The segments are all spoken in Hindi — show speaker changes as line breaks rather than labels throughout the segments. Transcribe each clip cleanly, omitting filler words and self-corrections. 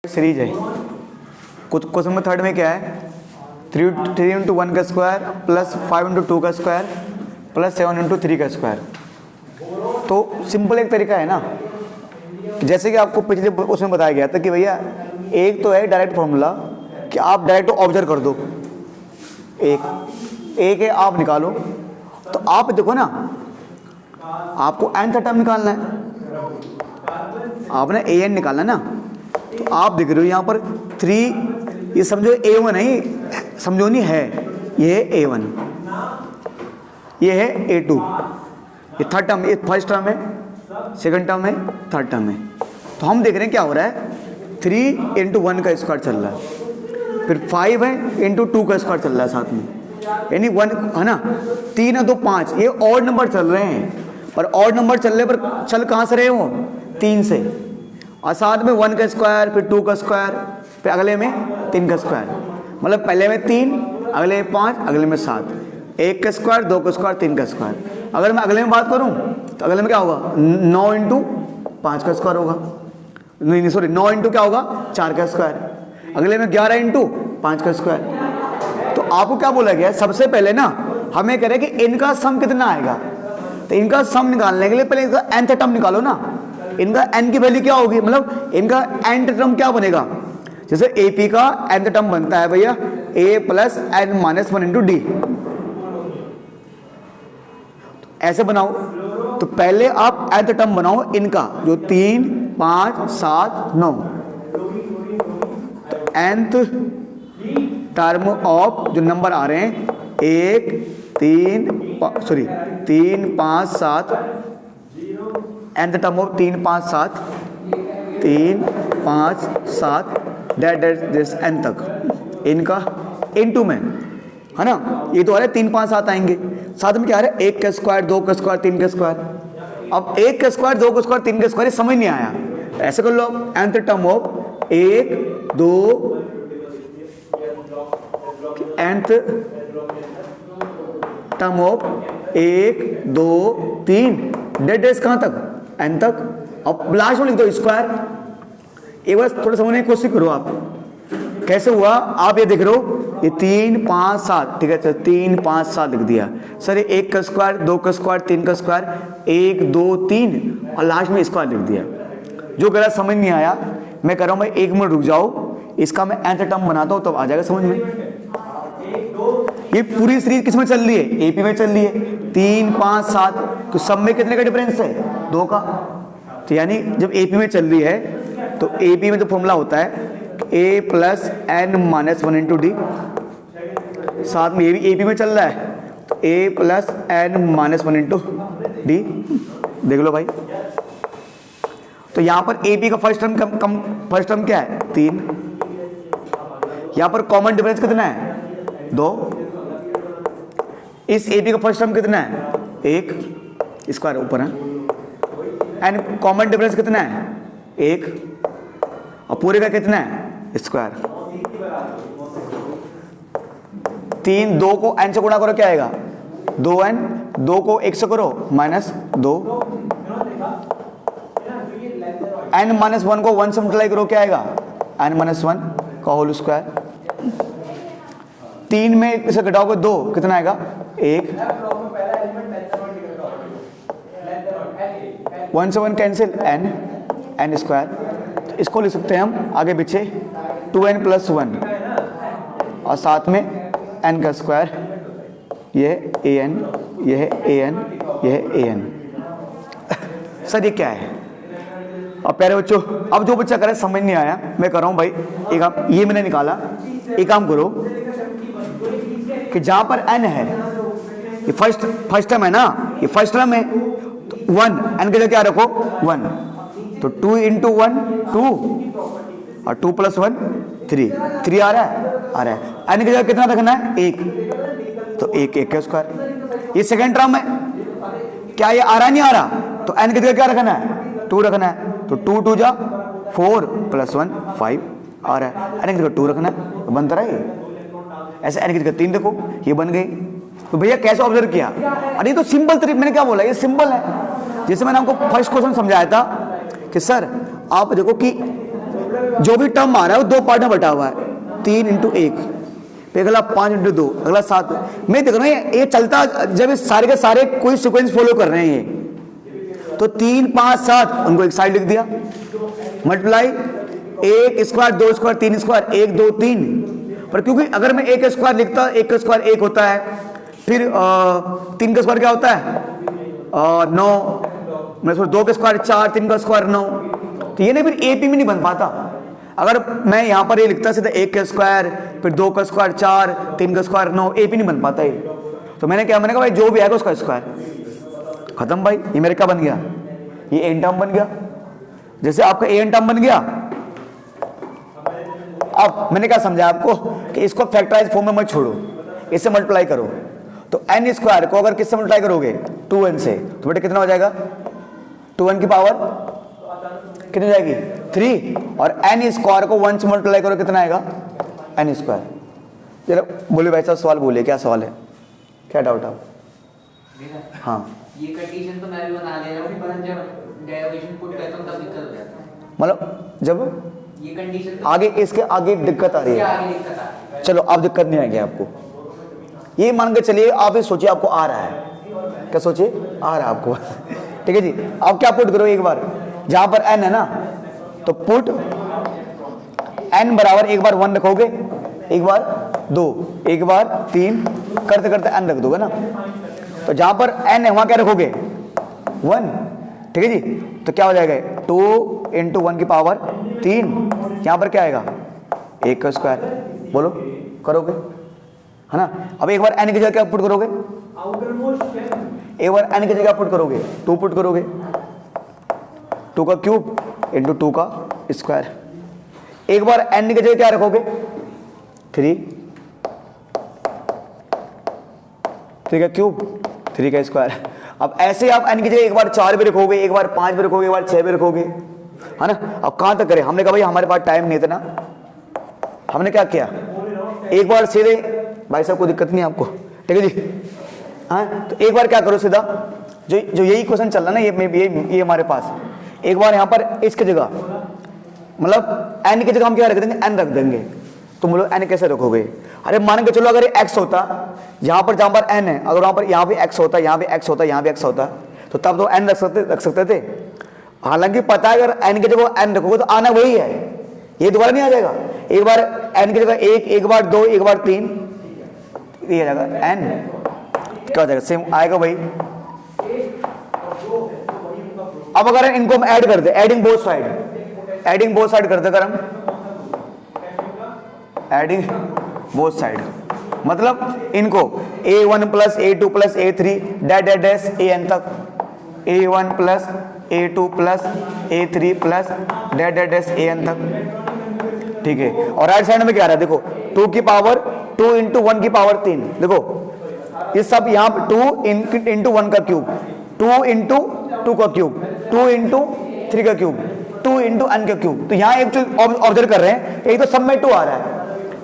सीरीज है। क्वेश्चन नंबर थर्ड में क्या है, 3 इंटू 1 का स्क्वायर प्लस 5 इंटू 2 का स्क्वायर प्लस 7 इंटू 3 का स्क्वायर। तो सिंपल एक तरीका है ना, जैसे कि आपको पिछले उसमें बताया गया था कि भैया एक तो है डायरेक्ट फॉर्मूला कि आप डायरेक्ट ऑब्जर्व कर दो, एक है आप निकालो। तो आप देखो ना, आपको nth टर्म निकालना है, आपने an निकालना ना। तो आप देख रहे हो यहाँ पर 3, ये समझो a1 है, समझो नहीं है, ये है a1, ये है a2, ये थर्ड टर्म, ये फर्स्ट टर्म है, सेकंड टर्म है, थर्ड टर्म है। तो हम देख रहे हैं क्या हो रहा है, 3 इंटू 1 का स्क्वायर चल रहा है, फिर 5 है इंटू 2 का स्क्वायर चल रहा है साथ में, यानी 1 है ना, 3 है 2 5, ये ऑड नंबर चल रहे हैं। पर ऑड नंबर चल रहे पर चल कहाँ से रहे हो, 3 से, और साथ में 1 का स्क्वायर, फिर 2 का स्क्वायर, फिर अगले में 3 का स्क्वायर, मतलब पहले में 3, अगले में 5, अगले में 7, 1 का स्क्वायर, 2 का स्क्वायर, 3 का स्क्वायर। अगर मैं अगले में बात करूं तो अगले में क्या होगा, 9 इंटू 5 का स्क्वायर होगा, नहीं सॉरी 9 इंटू क्या होगा, 4 का स्क्वायर। अगले में 11 इंटू 5 का स्क्वायर। तो आपको क्या बोला गया, सबसे पहले ना हमें कह रहे हैं कि इनका सम कितना आएगा। तो इनका सम निकालने के लिए पहले इनका nth टर्म निकालो ना, इनका n की वैल्यू क्या होगी, मतलब इनका nth टर्म क्या बनेगा। जैसे AP का nth टर्म बनता है भैया a plus n minus 1 into D, ऐसे बनाओ। तो पहले आप nth टर्म बनाओ इनका, जो 3 5 7 9, तो nth टर्म ऑफ जो नंबर आ रहे हैं 1 3 5 7, nth term of 3 5 7, 3 5 7 that n तक, इनका इनटू में है ना, ये तो आ रहे 3 5 7 आएंगे, साथ में क्या आ रहा है 1 का स्क्वायर, 2 का स्क्वायर, 3 का स्क्वायर। अब 1 का स्क्वायर, 2 का स्क्वायर, 3 का स्क्वायर समझ नहीं आया, ऐसे कर लो, nth term of 1 2, nth term of 1 2 3 that कहां तक, n तक। अब लास्ट में लिख दो स्क्वायर। एक बार थोड़ा समझने की कोशिश करो आप, कैसे हुआ। आप ये देख रहे हो, ये 3 5 7, ठीक है, 3 5 7 लिख दिया सर, 1 का स्क्वायर, 2 का स्क्वायर, 3 का स्क्वायर, 1 2 3 और लास्ट में स्क्वायर लिख दिया। जो गलत समझ नहीं आया, मैं कह रहा हूं भाई 1 मिनट रुक जाओ, इसका मैं nth टर्म बनाता हूं तब आ जाएगा समझ में। ये पूरी सीरीज किस में चल रही है, एपी में चल रही है, 3 5 7, तो सब में कितने का डिफरेंस है, 2 का। तो यानी जब एपी में चल रही है तो एपी में तो फॉर्मूला होता है a plus n minus 1 into D, साथ में ये भी एपी में चल रहा है, तो a plus n minus 1 into D. देख लो भाई, तो यहां पर एपी का फर्स्ट टर्म क्या है, 3, यहां पर कॉमन डिफरेंस कितना है, 2। इस एपी का फर्स्ट टर्म कितना है, 1, स्क्वायर ऊपर है, एंड कॉमन डिफरेंस कितना है, 1, और पूरे का कितना है, स्क्वायर। 3 2 को n से गुणा करो क्या आएगा, 2n, 2 को 1 से करो माइनस 2, n माइनस 1 को 1 से मल्टीप्लाई करो क्या आएगा, n माइनस 1 का होल स्क्वायर। 3 में इसे घटाओगे 2, कितना आएगा, 1, 1 से 1 कैंसिल, n स्क्वायर। इसको लिख सकते हैं हम आगे पीछे 2n प्लस 1 और साथ में n का स्क्वायर, ये an, ये है an, ये है an। सर ये क्या है। अब प्यारे बच्चों, अब जो बच्चा करे समझ नहीं आया, मैं कर रहा हूं भाई, एक काम ये मैंने निकाला, एक काम करो कि जहां पर n है, ये फर्स्ट टर्म है ना, ये फर्स्ट टर्म है, तो 1 n के जगह क्या रखो, 1, तो 2 इंटू 1 2 और 2 प्लस 1 3 आ रहा है, n की जगह कितना रखना है, 1, तो 1 का स्क्वायर। ये सेकंड टर्म है, क्या ये आ रहा नहीं आ रहा, तो n की जगह क्या रखना है, 2 रखना है, तो 2 2 जा 4 प्लस 1 5 आ रहा है, n की जगह 2 रखना है, तो बनता रहा है। ऐसे n की जगह 3 देखो, ये बन गई। तो भैया कैसे ऑब्जर्व किया, अरे तो सिंपल तरीका, मैंने क्या बोला, ये सिंपल है। जैसे मैंने आपको फर्स्ट क्वेश्चन समझाया था कि सर आप देखो कि जो भी टर्म आ रहा है वो 2 पार्ट में बटा हुआ है, 3 इंटू 1, फिर अगला 5 इंटू 2, अगला 7। मैं देख रहा हूँ ये चलता, जब ये सारे के सारे कोई सीक्वेंस फॉलो कर रहे हैं ये, तो 3 5 7 उनको एक साइड लिख दिया, मल्टीप्लाई 1 स्क्वायर 2 स्क्वायर 3 स्क्वायर 1 2 3। पर क्योंकि अगर मैं 1 स्क्वायर लिखता, 1 का स्क्वायर 1 होता है, फिर 3 का स्क्वायर क्या होता है 9, मैं 2 का स्क्वायर 4, 3 का स्क्वायर 9, तो ये ना फिर एपी में नहीं बन पाता। अगर मैं यहाँ पर ये लिखता सीधा 1 का स्क्वायर फिर 2 का स्क्वायर 4, 3 का स्क्वायर 9, एपी नहीं बन पाता ये। तो मैंने कहा भाई जो भी आएगा उसका स्क्वायर, खत्म भाई। ये मेरे क्या बन गया, ये एन टर्म बन गया। जैसे आपका एन टर्म बन गया, अब मैंने क्या समझा आपको कि इसको फैक्टराइज फॉर्म में मत छोड़ो, इससे मल्टीप्लाई करो। तो एन स्क्वायर को अगर किससे मल्टीप्लाई करोगे 2n से, तो बेटे कितना हो जाएगा 2n की पावर कितनी हो जाएगी 3, और एन स्क्वायर को 1 से मल्टीप्लाई करो कितना आएगा एन स्क्वायर। चलो बोले भाई साहब सवाल बोलिए, क्या सवाल है, क्या डाउट है? हाँ
ये कंडीशन तो मैं भी बना ले रहा हूं, पर जब डेरिवेशन पुट करता हूं तब दिक्कत हो जाता है।
मतलब जब
ये कंडीशन
आगे इसके आगे दिक्कत आ रही है,
आगे दिक्कत आ रही है।
चलो अब दिक्कत नहीं आएगी आपको, ये मान के चलिए आप ये सोचिए आपको आ रहा है, क्या सोचिए आ रहा है आपको ठीक है जी। अब क्या पुट करो एक बार, जहां पर n है ना तो पुट n बराबर एक बार 1 रखोगे, एक बार 2, एक बार 3, करते करते n रख दोगे ना। तो जहां पर n है वहां क्या रखोगे 1, ठीक है जी। तो क्या हो जाएगा 2 इंटू 1 की पावर 3, यहां पर क्या आएगा 1 का स्क्वायर, बोलो करोगे है ना। अब एक बार n की जगह क्या पुट करोगे, एक बार n की जगह पुट करोगे 2 पुट करोगे, 2 का क्यूब इंटू 2 का स्क्वायर। एक बार n की जगह क्या रखोगे 3 का क्यूब 3 का स्क्वायर। अब ऐसे आप n की जगह एक बार 4 भी रखोगे, एक बार 5 भी रखोगे, एक बार 6 भी रखोगे, है ना। अब कहां तक करें, हमने कहा भाई हमारे पास टाइम नहीं था ना, हमने क्या किया एक बार सीधे, भाई साहब कोई दिक्कत नहीं आपको, ठीक है जी। हाँ तो एक बार क्या करो सीधा, जो यही क्वेश्चन चल रहा ना ये हमारे पास, एक बार यहाँ पर इसकी जगह मतलब n की जगह हम क्या रख देंगे n रख देंगे। तो बोलो n कैसे रखोगे, अरे मान के चलो अगर ये x होता, जहां पर n है, अगर वहां पर यहाँ भी x होता, यहाँ भी x होता, यहाँ भी x होता, तो तब तो n रख सकते थे। हालांकि पता है अगर n की जगह n रखोगे तो आना वही है, ये दोबारा नहीं आ जाएगा। एक बार n की जगह 1, एक बार 2, एक बार 3, ये आ जाएगा n, क्या हो जाएगा सेम आएगा वही। अब अगर इनको हम ऐड कर दे, एडिंग बोथ साइड कर दे, अगर हम एडिंग बोथ साइड मतलब इनको a1 plus a2 plus a3 dash dash an तक, a1 plus a2 plus a3 plus dash dash an तक, ठीक है। और राइट साइड में क्या आ रहा है देखो 2 की पावर 2 इंटू 1 की पावर 3, देखो ये सब यहाँ पे 2 इंटू 1 का क्यूब, 2 इंटू 2 का क्यूब, 2 इंटू 3 का क्यूब, 2 इंटू n का क्यूब। तो यहाँ एक चीज ऑब्जर्व कर रहे हैं, एक तो सब में 2 आ रहा है,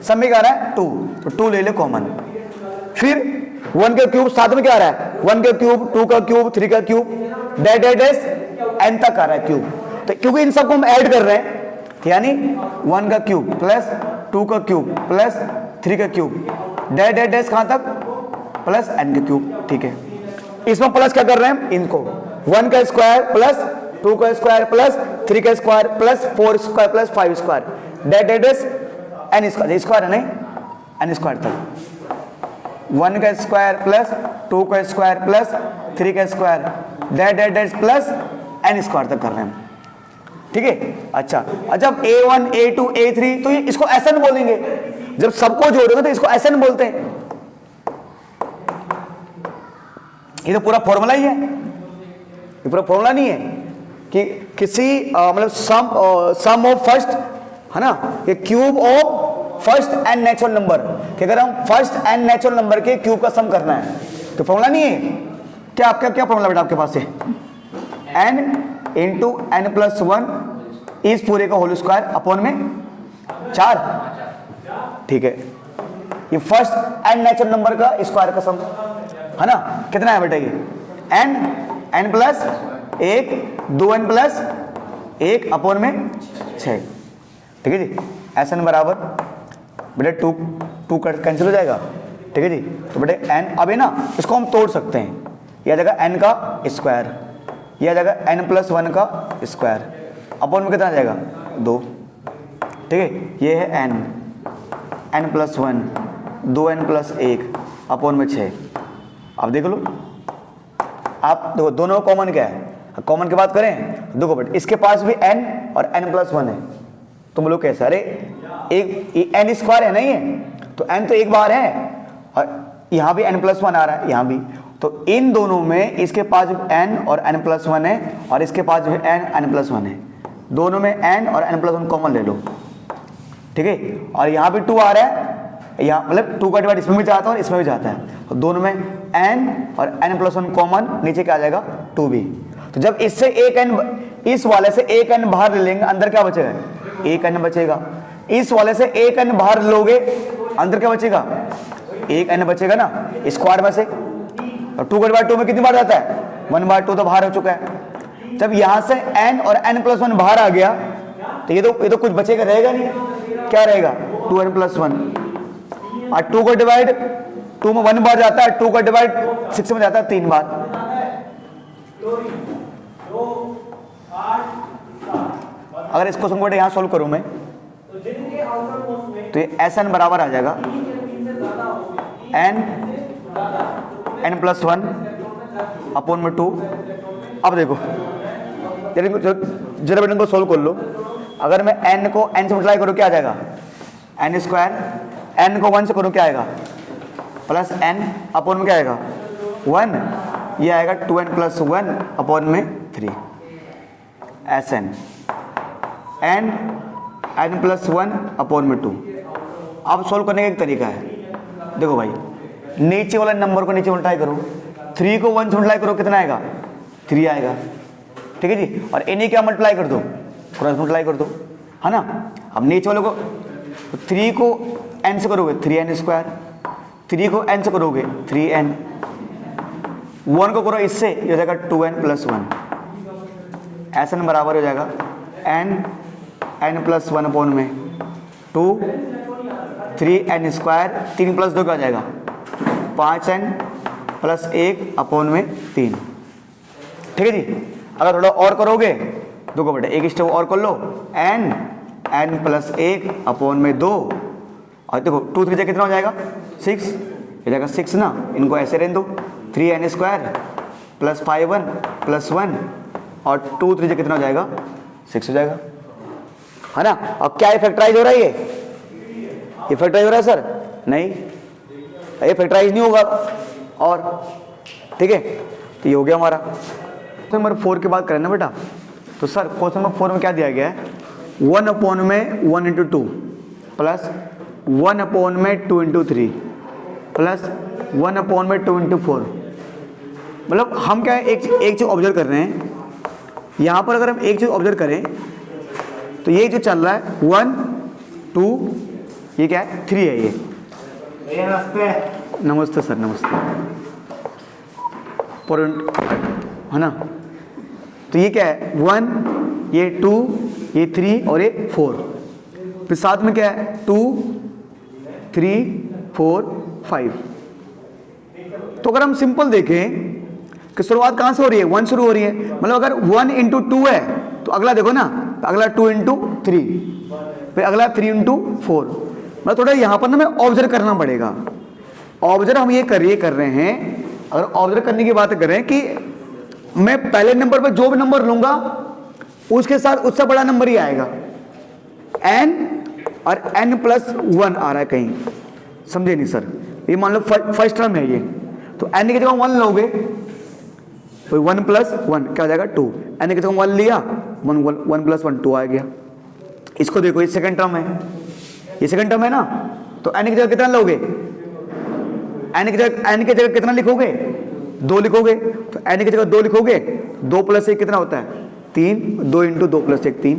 सब में क्या आ रहा है 2, तो 2 ले ले कॉमन। फिर 1 का क्यूब साथ में क्या आ रहा है 1 का क्यूब, 2 का क्यूब, 3 का cube, dash dash dash n तक आ रहा है क्यूब। तो क्योंकि इन सबको हम ऐड कर रहे हैं, यानी 1 का क्यूब प्लस 2 का क्यूब प्लस 3 का क्यूब, डैश डैश डैश कहां तक प्लस n का क्यूब, ठीक है। इसमें प्लस क्या कर रहे हैं इनको 1 का स्क्वायर प्लस 2 का स्क्वायर प्लस 3 का square plus 4 square plus 5 square, dash dash dash n square है नहीं n स्क्वायर तक, 1 का स्क्वायर प्लस 2 का स्क्वायर प्लस 3 का square, dash dash dash plus n square तक कर रहे हैं, ठीक है। अच्छा जब a1 a2 a3 तो ये इसको SN बोलेंगे, जब सबको जोड़ेंगे तो इसको SN बोलते हैं। ये तो पूरा फॉर्मूला ही है, ये पूरा फॉर्मूला नहीं है कि किसी मतलब सम ऑफ फर्स्ट है ना, ये cube of first n natural number, कि अगर हम फर्स्ट एन नेचुरल नंबर के क्यूब का सम करना है तो फॉर्मूला नहीं है। क्या आपका क्या फॉर्मूला बेटा आपके पास है n इंटू n प्लस 1 इस पूरे का होल स्क्वायर अपॉन में 4, ठीक है। ये फर्स्ट एन नेचुरल नंबर का स्क्वायर का सम है ना, कितना है बेटा ये n plus 1 2n plus 1 upon में 6। ठीक है जी। एस एन बराबर बेटे टू कैंसिल हो जाएगा, ठीक है जी। तो बेटे एन, अब है ना इसको हम तोड़ सकते हैं, यह आ जाएगा एन का स्क्वायर, यह आ जाएगा एन प्लस 1 का स्क्वायर, अपॉन में कितना आ जाएगा 2, ठीक है। ये है N plus 1, 2n plus 1 upon में 6। अब देख लो, आप देखो दोनों कॉमन क्या है, कॉमन की बात करें देखो बेटे इसके पास भी n और n प्लस 1 है, तो बोलो कैसे, अरे एक एन स्क्वायर है ना ये, तो n तो एक बार है और यहाँ भी n प्लस 1 आ रहा है यहाँ भी, तो इन दोनों में इसके पास n और n प्लस 1 है और इसके पास भी n प्लस 1 है, दोनों में n और n प्लस 1 कॉमन ले लो, ठीक है। और यहाँ भी 2 आ रहा है, यहाँ मतलब 2 का डिवाइड इसमें भी जाता है और इसमें भी जाता है, तो दोनों में n और n प्लस 1 कॉमन, नीचे क्या आ जाएगा 2b। तो जब इससे एक n, इस वाले से एक n बाहर ले लेंगे, अंदर क्या बचेगा, एक n बचेगा। इस वाले से एक n बाहर लोगे, अंदर क्या बचेगा, एक n बचेगा ना स्क्वायर में से, और 2 का डिवाइड 2 में कितनी बार जाता है, 1/2 तो बाहर हो चुका है। जब यहां से n और n प्लस 1 बाहर आ गया, तो ये तो कुछ बचेगा, रहेगा नहीं, क्या रहेगा 2n प्लस 1, और 2 का डिवाइड 2 में 1 बार जाता है, 2 का डिवाइड 6 में जाता है 3 बार। अगर इस क्वेश्चन को यहां सोल्व करूं मैं, तो ये Sn बराबर आ जाएगा n प्लस 1 अपॉन में 2। अब देखो जरा बेटे को सोल्व कर लो, अगर मैं n को n से मल्टीप्लाई करूं क्या आ जाएगा n स्क्वायर, n को 1 से करूं क्या आएगा प्लस n अपॉन में क्या आएगा 1, ये आएगा 2n प्लस 1 अपॉन में 3 Sn n प्लस 1 अपॉन में 2। अब सोल्व करने का एक तरीका है, देखो भाई नीचे वाला नंबर को नीचे मल्टीप्लाई करो, 3 को 1 से मल्टीप्लाई करो कितना आएगा 3 आएगा, ठीक है जी। और इन्हीं क्या मल्टीप्लाई कर दो, क्रॉस मल्टीप्लाई कर दो, है ना। अब नीचे वाले को 3 को n से करोगे 3n स्क्वायर, 3 को n से करोगे 3n, 1 को करो इससे, ये हो जाएगा 2n प्लस 1। Sn बराबर हो जाएगा n प्लस 1 अपॉन में 2, 3n स्क्वायर, 3 प्लस 2 क्या हो जाएगा 5n प्लस 1 अपॉन में 3, ठीक है जी। अगर थोड़ा और करोगे, देखो बेटा एक स्टेप और कर लो, n प्लस 1 अपॉन में 2, और देखो 2 3 कितना हो जाएगा 6, ये जाएगा 6 ना, इनको ऐसे रहने दो, 3n square plus 5n plus 1, और 2 3 कितना हो जाएगा 6 हो जाएगा, है ना। अब क्या ये फैक्टराइज हो रहा है, ये फैक्टराइज हो रहा है सर, नहीं ये फैक्टराइज नहीं होगा, और ठीक है, तो ये हो गया हमारा। तो नंबर 4 की बात करें ना बेटा, तो सर क्वेश्चन नंबर 4 में क्या दिया गया है, 1 अपॉन में 1 इंटू 2 प्लस 1 अपॉन में 2 इंटू 3 प्लस 1 अपॉन में 2 इंटू 4। मतलब हम क्या है एक चीज़ ऑब्जर्व कर रहे हैं, यहाँ पर अगर हम एक चीज़ ऑब्जर्व करें तो ये जो चल रहा है 1 2, ये क्या है 3 है, ये नमस्ते सर, नमस्ते पॉइंट, है ना। तो ये क्या है 1, ये 2, ये 3 और ये 4, फिर साथ में क्या है 2 3 4 5। तो अगर हम सिंपल देखें कि शुरुआत कहाँ से हो रही है, 1 शुरू हो रही है, मतलब अगर 1 इंटू 2 है तो अगला देखो ना, तो अगला 2 इंटू 3, फिर अगला 3 इंटू 4। मतलब थोड़ा यहाँ पर ना हमें ऑब्जर्व करना पड़ेगा, ऑब्जर्व हम ये कर रहे हैं। अगर ऑब्जर्व करने की बात करें कि मैं पहले नंबर पर जो भी नंबर लूंगा उसके साथ उससे बड़ा नंबर ही आएगा, n और n प्लस 1 आ रहा है कहीं, समझे नहीं सर, ये मान लो फर्स्ट टर्म है ये, तो n की जगह 1 लोगे तो 1 प्लस 1 क्या हो जाएगा 2, n की जगह 1 लिया, 1 प्लस 1 2 आ गया। इसको देखो ये सेकंड टर्म है, ये सेकंड टर्म है ना, तो n की जगह कितना लोगे, n की जगह कितना लिखोगे 2 लिखोगे, तो n की जगह 2 लिखोगे, 2 प्लस 1 कितना होता है 3, 2 इंटू 2 प्लस 1 3,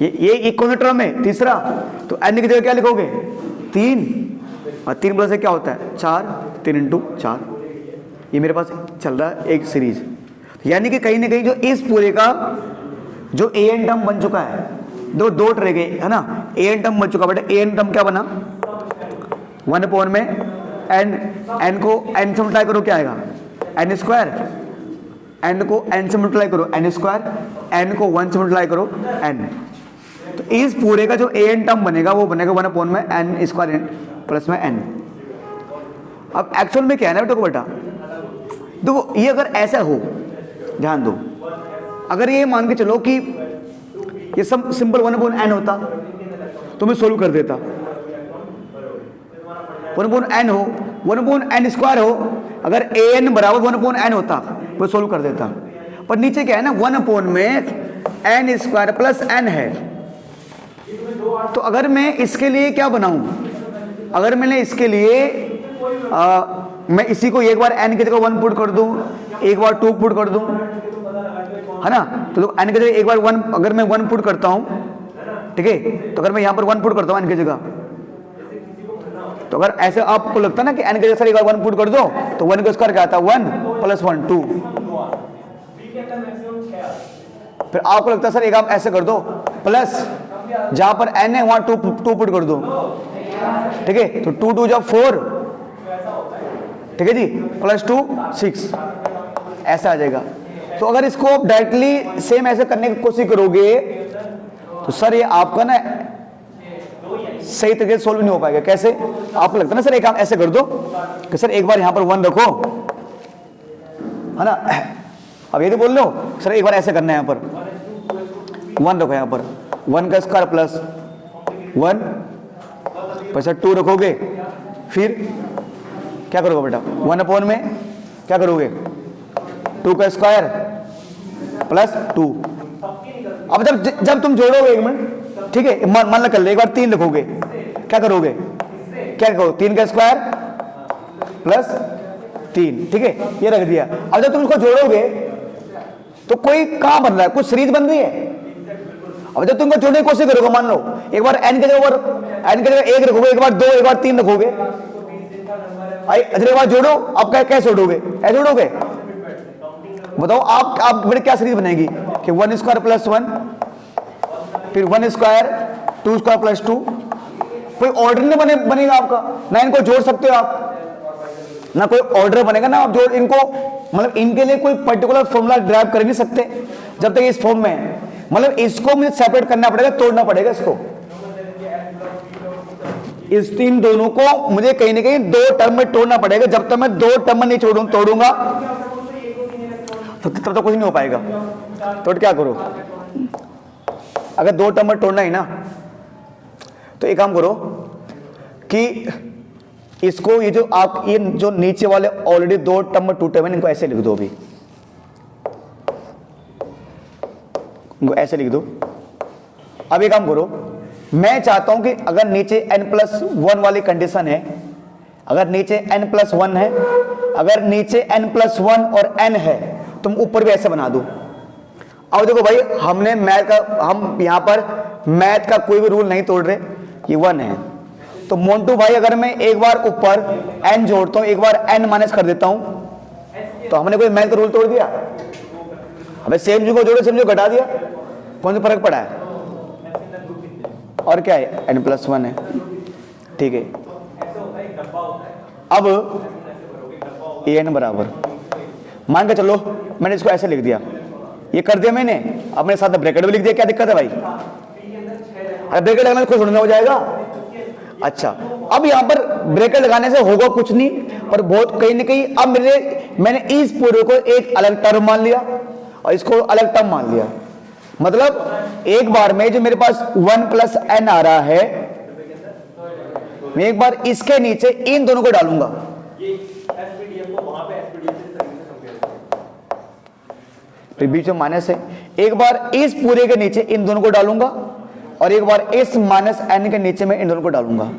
ये एक कौन सा टर्म है तीसरा, तो n की जगह क्या लिखोगे 3, और 3 प्लस 1 क्या होता है 4, 3 इंटू 4। ये मेरे पास चल रहा है एक सीरीज, यानी कि कहीं ना कहीं जो इस पूरे का जो an टर्म बन चुका है, दो रह गए है ना, ए एन टर्म बच चुका बेटा। ए एन टर्म क्या बना 1 अपॉन में एन को एन से मल्टीप्लाई करो क्या आएगा एन स्क्वायर, एन को एन से मल्टीप्लाई करो एन स्क्वायर, एन को 1 से मल्टीप्लाई करो एन। तो इस पूरे का जो ए एन टर्म बनेगा वो बनेगा 1 अपॉन में एन स्क्वायर प्लस में एन। अब एक्चुअल में क्या है ना बेटा, देखो ये अगर ऐसा हो, ध्यान दो, अगर ये मान के चलो कि ये सब सिंपल 1 अपॉन एन होता तो मैं सोल्व कर देता। 1 अपॉन एन हो, 1 अपॉन एन स्क्वायर हो, अगर ए एन बराबर 1 अपॉन एन होता वो सोल्व कर देता। पर नीचे क्या है ना 1 अपॉन में एन स्क्वायर प्लस एन है। तो अगर मैं इसके लिए क्या बनाऊं, अगर मैंने इसके लिए मैं इसी को एक बार एन की जगह 1 पुट कर दूं, एक बार 2 पुट कर दूं, है ना, तो एन की जगह एक बार 1, अगर मैं 1 पुट करता हूं, ठीक है, तो अगर मैं यहां पर 1 पुट करता हूं एन की जगह, तो अगर ऐसे आपको लगता ना कि एन की जगह सर एक बार 1 पुट कर दो तो 1 का स्क्वायर क्या आता है 1 प्लस 1 2। फिर आपको लगता है सर एक आप ऐसे कर दो प्लस जहां पर एन है वहां 2 पुट कर दो, ठीक है, तो 2 2 जब 4, ठीक है जी, प्लस 2 6 ऐसा आ जाएगा। तो अगर इसको आप डायरेक्टली सेम ऐसे करने की कोशिश करोगे तो सर ये आपका ना सही तरीके से सोल्व नहीं हो पाएगा। कैसे, आपको लगता है ना सर एक काम ऐसे कर दो कि सर एक बार यहां पर 1 रखो, है ना, अब ये तो बोल लो सर एक बार ऐसे करना है, यहां पर 1 रखो, यहां पर 1 का स्क्वायर प्लस 1 पैसा 2 रखोगे, फिर क्या करोगे बेटा 1 अपॉन में क्या करोगे 2 का स्क्वायर प्लस 2। अब जब तुम जोड़ोगे, एक मिनट, ठीक है, मान लो कर ले, एक बार 3 लिखोगे, क्या करोगे, क्या करो 3 का स्क्वायर प्लस 3, ठीक है, ये रख दिया। अब जब तुम इसको जोड़ोगे तो कोई कहां बन रहा है, कुछ सीरीज बन रही है। अब जब तुमको जोड़ने की कोशिश करोगे, मान लो एक बार एन के जगह 1 रखोगे, एक बार 2, एक बार 3 रखोगे, अगले बार जोड़ो, आप कैसे जोड़ोगे, ऐसे जोड़ोगे, बताओ आप मेरे क्या सीरीज बनेगी कि 1 स्क्वायर प्लस 1, फिर 1 स्क्वायर 2 स्क्वायर प्लस 2, कोई ऑर्डर नहीं बनेगा आपका ना, इनको जोड़ सकते हो आप ना, कोई ऑर्डर बनेगा ना, आप जोड़ इनको, मतलब इनके लिए कोई पर्टिकुलर फॉर्मूला ड्राइव कर नहीं सकते जब तक इस फॉर्म में है। मतलब इसको मुझे सेपरेट करना पड़ेगा, तोड़ना पड़ेगा इसको, इस तीन दोनों को मुझे कहीं ना कहीं 2 टर्म में तोड़ना पड़ेगा। जब तक मैं 2 टर्म में नहीं तोड़ूंगा तो तब तक कुछ नहीं हो पाएगा। तो क्या करो, अगर 2 टर्म में तोड़ना ही ना, तो एक काम करो कि इसको ये जो नीचे वाले ऑलरेडी 2 टर्म में टूटे हुए, इनको ऐसे लिख दो, अभी इनको ऐसे लिख दो। अब एक काम करो, मैं चाहता हूं कि अगर नीचे n+1 वाली कंडीशन है, अगर नीचे n+1 है, अगर नीचे n+1 और n है, तुम ऊपर भी ऐसे बना दो। अब देखो भाई, हमने हम यहां पर मैथ का कोई भी रूल नहीं तोड़ रहे, ये 1 है। तो मोन्टू भाई अगर मैं एक बार ऊपर n जोड़ता हूं, एक बार n माइनस कर देता हूं, तो हमने कोई मैथ का रूल तोड़ दिया? अबे सेम जो को जोड़े सेम जो घटा दिया, कौन सा फर्क पड़ा है? और क्या है, n+1 है, ठीक है। अब an बराबर, मान के चलो मैंने इसको ऐसे लिख दिया, ये कर दिया मैंने, अब मेरे साथ ब्रैकेट भी लिख दिया, क्या दिक्कत है भाई? अरे ब्रैकेट लगाने से कुछ थोड़ा हो जाएगा। अच्छा, अब यहां पर ब्रैकेट लगाने से होगा कुछ नहीं, पर बहुत कहीं ना कहीं अब मैंने इस पूरे को एक अलग टर्म मान लिया और इसको अलग टर्म मान लिया। मतलब एक बार में जो मेरे पास 1 + n आ रहा है, मैं एक बार इसके नीचे इन दोनों को डालूंगा, बीच में माइनस है, एक बार इस पूरे के नीचे इन दोनों को डालूंगा और एक बार इस -n के नीचे में इन दोनों को डालूंगा।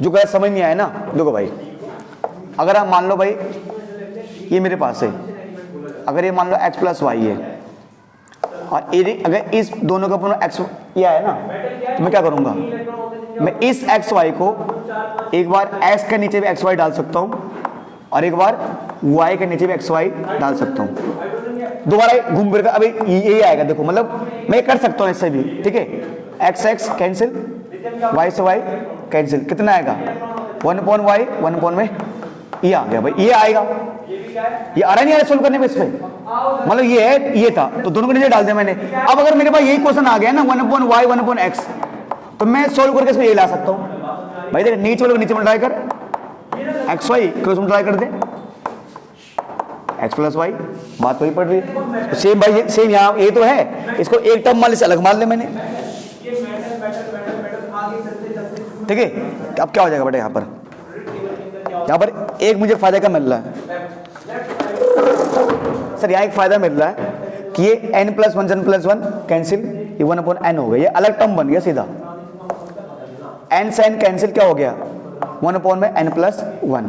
जो गलत समझ नहीं आया ना, देखो भाई, अगर आप मान लो भाई ये मेरे पास है, अगर ये मान लो x + y है और अगर इस दोनों का पूरा x ये है ना, तो मैं क्या करूंगा, मैं इस xy को एक बार x के नीचे भी xy डाल सकता हूं और एक बार y के नीचे भी xy डाल सकता हूं। दोबारा घूम फिर कर अभी यही आएगा। देखो मतलब मैं कर सकता हूँ ऐसे भी, ठीक है, एक्स एक्स कैंसिल, वाई से वाई कैंसिल, कितना आएगा 1/y 1 में ये आ गया भाई, ये आएगा, ये आ रहा नहीं आ रहा सोल्व करने में इस पे, मतलब ये है ये था तो दोनों को नीचे डाल दिया मैंने। अब अगर मेरे पास यही क्वेश्चन आ गया ना 1/y 1/x तो मैं सोल्व करके इसको ये ला सकता हूँ भाई। देख नीचे वाले को नीचे मल्टीप्लाई कर, एक्स वाई क्रॉस मल्टीप्लाई कर दे, एक्स प्लस वाई, बात वही पड़ रही है। तो सेम भाई सेम यहाँ ये तो है, इसको एक टर्म मान से अलग मान ले मैंने, ठीक है। अब क्या हो जाएगा बेटा, यहाँ पर एक मुझे फायदा क्या मिल रहा है सर, यहाँ एक फायदा मिल रहा है कि ये n+1 कैंसिल, ये 1/n हो गया, ये अलग टर्म बन गया सीधा, n से n कैंसिल क्या हो गया 1/n+1,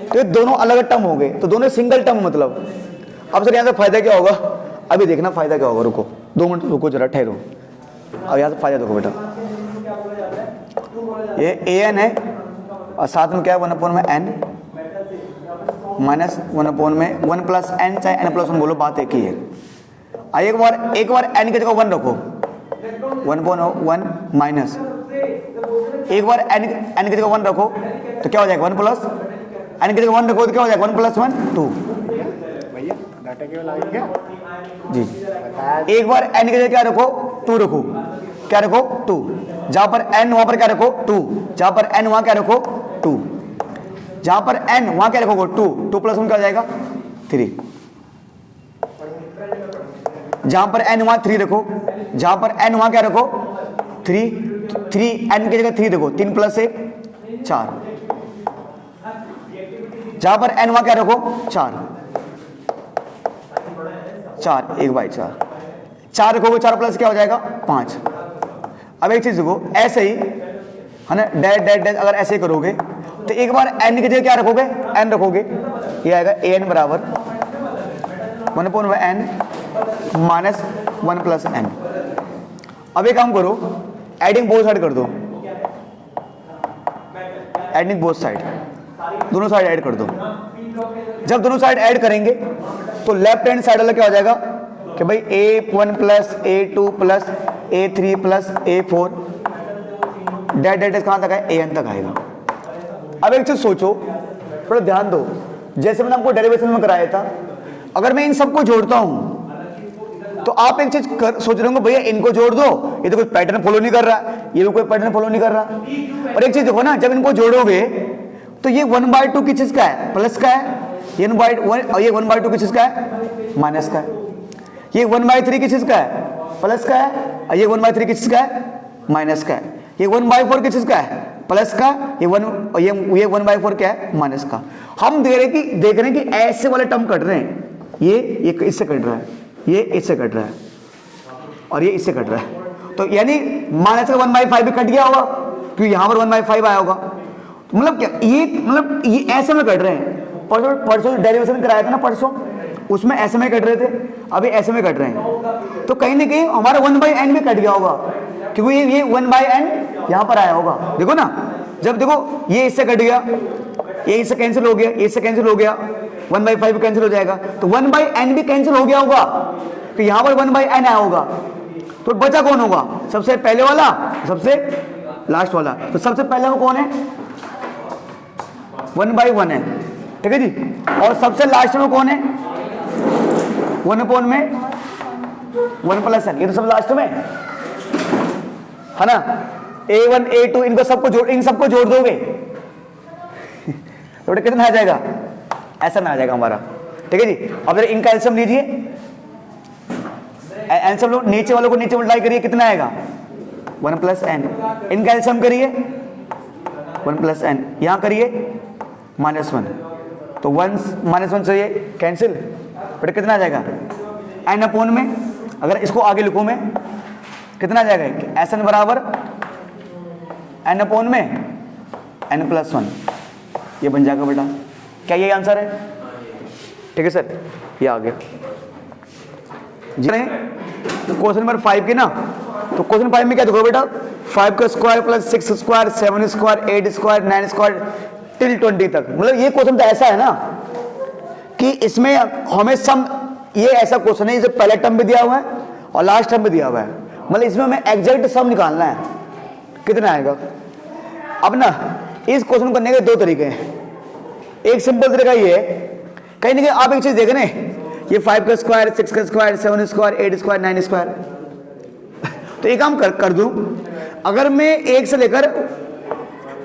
तो ये दोनों अलग टर्म हो गए, तो दोनों सिंगल टर्म मतलब। अब सर यहाँ से फायदा क्या होगा, अभी देखना फायदा क्या होगा, रुको 2 मिनट रुको जरा ठहरो, अब यहाँ से फायदा देखो बेटा, ये an है और साथ में क्या है 1/n माइनस 1/1 चाहे n+1 बोलो, बात एक ही है। एक बार n की जगह 1 रखो, 1/1 माइनस, एक बार n की जगह 1 रखो तो क्या हो जाएगा 1+n की जगह 1 रखो तो क्या हो जाएगा 1+1 2
भैया डाटा केवल आएगा
जी। एक बार n की जगह क्या रखो 2 रखो, क्या रखो 2, जहां पर n वहां पर क्या रखो 2, जहां पर n वहां क्या रखो 2, जहां पर n वहां क्या रखोगे 2 + 1 क्या हो जाएगा 3, जहां पर n वहां 3 रखो, जहां पर n वहां क्या रखो 3 n की जगह 3 रखो, 3 + 1 4, जहां पर n वहां क्या रखो 4 1/4 रखोगे, 4 प्लस क्या हो जाएगा 5। अब एक चीज देखो ऐसे ही है ना, डैश डैश डैश अगर ऐसे करोगे तो एक बार n की जगह क्या रखोगे n रखोगे, ये आएगा an बराबर 1/n माइनस 1+n। अब एक काम करो, एडिंग बोथ साइड कर दो, एडिंग बोथ साइड, दोनों साइड ऐड कर दो। जब दोनों साइड ऐड करेंगे तो लेफ्ट हैंड साइड वाला क्या हो जाएगा कि भाई a1 + a2 + a3 + a4 that that कहां तक है an तक आएगा। अब एक चीज सोचो, थोड़ा ध्यान दो, जैसे मैंने आपको डेरिवेशन में कराया था, अगर मैं इन सबको जोड़ता हूं तो आप एक चीज सोच रहे होंगे भैया इनको जोड़ दो, ये तो कोई पैटर्न फॉलो नहीं कर रहा, ये भी कोई पैटर्न फॉलो नहीं कर रहा। और एक चीज देखो ना, जब इनको जोड़ोगे तो ये 1/2 की चीज का है प्लस का है, ये 1/1 और ये 1/2 की चीज का है माइनस का है, ये 1/3 की चीज का है प्लस का है और ये 1/3 की चीज का है माइनस का है, ये 1/4 की चीज का है प्लस का, ये 1/4 क्या है माइनस का। हम देख रहे हैं कि ऐसे वाले टर्म कट रहे हैं, ये इससे कट रहा है, ये इससे कट रहा है और ये इससे कट रहा है, तो यानी माइनस का 1/5 भी कट गया होगा क्योंकि यहां पर 1/5 आया होगा। तो मतलब क्या ये ऐसे में कट रहे हैं। परसों डेरिवेशन कराया था ना परसों, उसमें ऐसे में कट रहे थे, अभी ऐसे में कट रहे हैं, तो कहीं ना कहीं हमारा 1/n भी कट गया होगा क्योंकि ये 1/n यहां पर आया होगा। देखो ना, जब देखो ये इससे कट गया, ये इससे कैंसिल हो गया, ये इससे कैंसिल हो गया, 1/5 भी कैंसिल हो जाएगा, तो 1/n भी कैंसिल हो गया होगा, तो यहां पर 1/n आया होगा, तो बचा कौन होगा, सबसे पहले वाला सबसे लास्ट वाला। तो सबसे पहले वो कौन है 1/1 है, ठीक है जी, और सबसे लास्ट में कौन है 1/1 1+n, ये तो सब लास्ट में है ना। a1 a2 इन सबको जोड़ दोगे तो कितना आ जाएगा, ऐसा ना आ जाएगा हमारा, ठीक है जी। अब इनका एलसीएम लीजिए, एलसीएम लो, नीचे वालों को नीचे मल्टीप्लाई करिए, कितना आएगा 1+n, इनका एलसीएम करिए 1+n, यहां करिए -1, तो 1 से ये कैंसिल, बट कितना आ जाएगा n/, में अगर इसको आगे लिखूं मैं कितना आ जाएगा Sn बराबर n/, में n+1, ये बन जाएगा बेटा। क्या ये आंसर है, ठीक है सर, ये आ गया जी। क्वेश्चन नंबर 5 के ना, तो क्वेश्चन 5 में क्या देखो बेटा, 5 का square plus 6 square 7 square 8 square 9 square till 20 तक। मतलब ये क्वेश्चन तो ऐसा है ना कि इसमें हमें सम ये ऐसा क्वेश्चन है, इसे पहला टर्म भी दिया हुआ है और लास्ट टर्म भी दिया हुआ है, मतलब इसमें हमें एग्जैक्ट सम निकालना है, कितना आएगा। अब ना इस क्वेश्चन करने के दो तरीके हैं। एक सिंपल तरीका ये है, कहीं ना कहीं आप एक चीज देखें ना, ये 5 का स्क्वायर, 6 का स्क्वायर, 7 स्क्वायर, 8 स्क्वायर, 9 स्क्वायर, तो एक काम कर दूं, अगर मैं एक से लेकर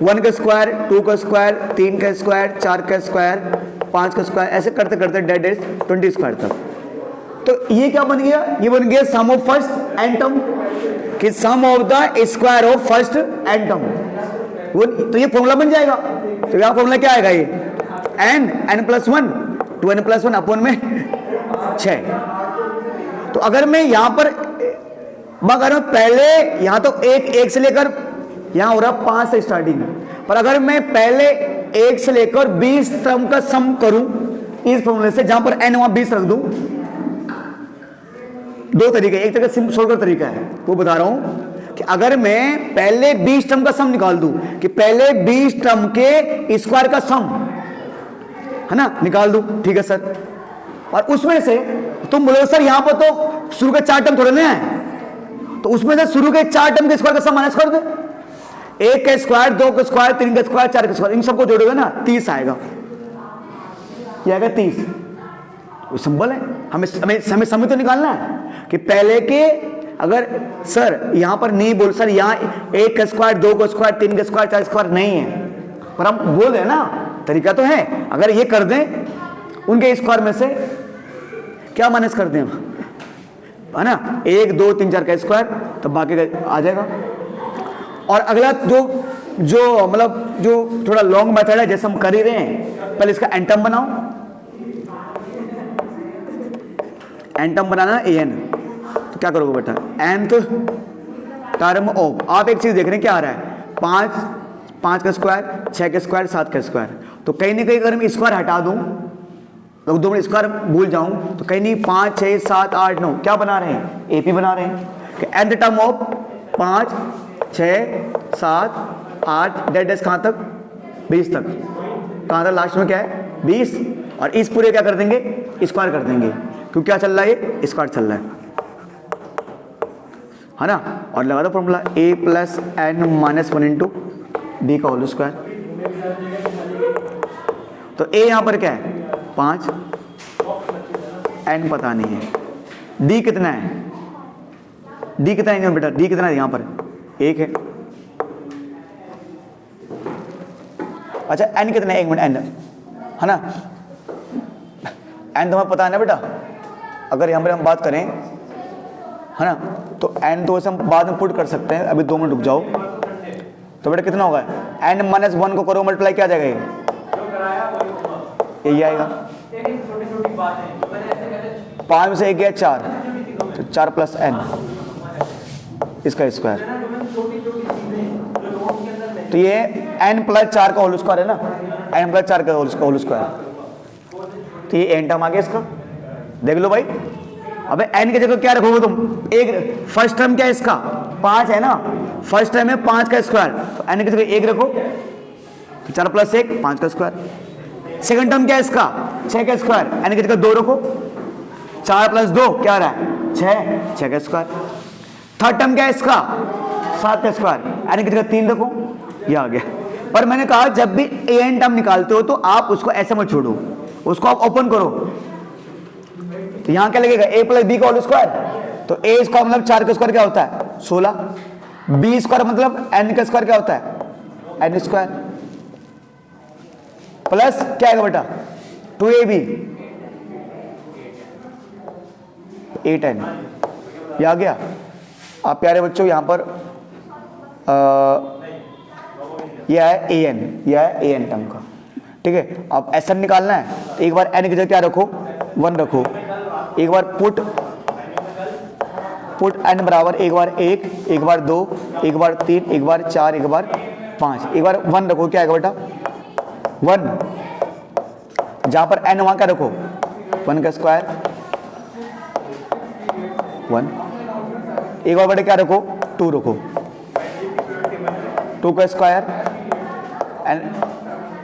1 का स्क्वायर, 2 का स्क्वायर, 3 का स्क्वायर, 4 का स्क्वायर, 5 का स्क्वायर, ऐसे करते करते डेट इज 20 स्क्वायर तक, तो ये क्या बन गया, ये बन गया sum of first n term, कि sum of the square of first n term, वो तो ये फॉर्मूला बन जाएगा। तो यहां फॉर्मूला क्या आएगा, ये n plus 1 2n plus 1 upon में 6। तो अगर मैं यहां पर अगर मैं पहले यहां तो एक से लेकर यहां हो रहा 5 से स्टार्टिंग, पर अगर मैं पहले 1 से लेकर 20 टर्म का सम करूं इस फॉर्मूले से, जहां पर n वहां 20 रख दूं, दो तरीके, एक तरीका सिंपल शॉर्टकट तरीका है, वो बता रहा हूं कि अगर मैं पहले 20 टर्म का सम निकाल दूं, कि पहले 20 टर्म के स्क्वायर का सम है ना निकाल दूं, ठीक है सर, और उसमें से तुम बोलो सर यहां पर तो शुरू के 4 टर्म थोड़े ना है, तो उसमें से शुरू के 4 टर्म के स्क्वायर का सम माइनस कर दे, 1 का स्क्वायर, 2 का स्क्वायर, 3 का स्क्वायर, 4 का स्क्वायर, इन सबको जोड़ोगे ना 30 आएगा, ये आएगा 30। सिंपल है, हमें समय तो निकालना है कि पहले के, अगर सर यहां पर नहीं बोल सर यहां 1 का स्क्वायर, 2 का स्क्वायर, 3 का स्क्वायर, 4 स्क्वायर नहीं है, पर हम बोल रहे हैं ना तरीका तो है, अगर ये कर दें उनके स्क्वायर में से क्या माइनस कर दें है ना, 1 2 3 4 का स्क्वायर, तो बाकी का आ जाएगा। और अगला जो मतलब जो थोड़ा लॉन्ग मेथड है, जैसे हम कर ही रहे हैं, पहले इसका एन टर्म बनाओ, एन टर्म बनाना है an, तो क्या करोगे बेटा, nth टर्म ऑफ, आप एक चीज देख रहे हैं क्या आ रहा है, 5 का स्क्वायर, 6 का स्क्वायर, 7 का स्क्वायर, तो कहीं ना कहीं अगर मैं स्क्वायर हटा दूं, तो 2 मिनट स्क्वायर भूल जाऊं, तो कहीं नहीं 5 6 7 8 9 क्या बना रहे हैं, एपी बना रहे हैं, कि nth टर्म ऑफ 5 6 7 8 डेट डेस कहां तक 20 तक, कहां तक लास्ट में क्या है 20, और इस पूरे क्या कर देंगे स्क्वायर कर देंगे, क्योंकि क्या चल रहा है, ये स्क्वायर चल रहा है ना, और लगा दो formula a plus n minus 1 into D का होल स्क्वायर। तो a यहां पर क्या है 5, n पता नहीं है, d कितना है, d कितना है बेटा, d कितना है यहां पर 1 है, अच्छा n कितना है, 1 मिनट, n है ना, n तुम्हें पता है ना बेटा, अगर यहाँ पर हम बात करें है ना, तो n तो हम बाद में पुट कर सकते हैं, अभी 2 मिनट रुक जाओ, तो बेटा कितना होगा, n माइनस 1 को करो मल्टीप्लाई, क्या आ जाएगा ये आएगा, 5 में से 1 गया 4, तो 4 प्लस n इसका स्क्वायर, तो ये n प्लस 4 का होल स्क्वायर है ना, n प्लस 4 का होल स्क्वायर, तो ये n टर्म आ गया इसका, देख लो भाई। अबे n की जगह क्या रखोगे तुम, एक फर्स्ट टर्म क्या है इसका 5 है ना, फर्स्ट टर्म है 5 का स्क्वायर, तो n की जगह 1 रखो, तो 4 प्लस 1 5 का स्क्वायर। सेकंड टर्म क्या है इसका 6 का स्क्वायर, n की जगह 2 रखो, 4 प्लस 2 क्या आ रहा है 6 का स्क्वायर। थर्ड टर्म क्या है इसका 7 का स्क्वायर, n की जगह 3 रखो, ये आ गया। पर मैंने कहा जब भी an टर्म निकालते हो तो आप उसको ऐसे मत छोड़ो, उसको आप ओपन करो, तो यहां क्या लगेगा a प्लस बी का होल स्क्वायर, तो a स्क्वायर मतलब 4 का स्क्वायर क्या होता है 16, b स्क्वायर मतलब n का स्क्वायर क्या होता है n स्क्वायर, प्लस क्या आएगा बेटा 2ab 8n, ये आ गया। आप प्यारे बच्चों यहां पर यह है an, यह है an टर्म का, ठीक है। अब एसएन निकालना है, तो एक बार n की जगह क्या रखो 1 रखो, एक बार पुट n बराबर एक बार 1, एक बार 2, एक बार 3, एक बार 4, एक बार 5, एक बार 1 रखो, क्या आएगा बेटा 1, जहां पर n वहां क्या रखो 1 का स्क्वायर 1, एक बार बेटा क्या रखो 2 रखो, 2 का स्क्वायर एंड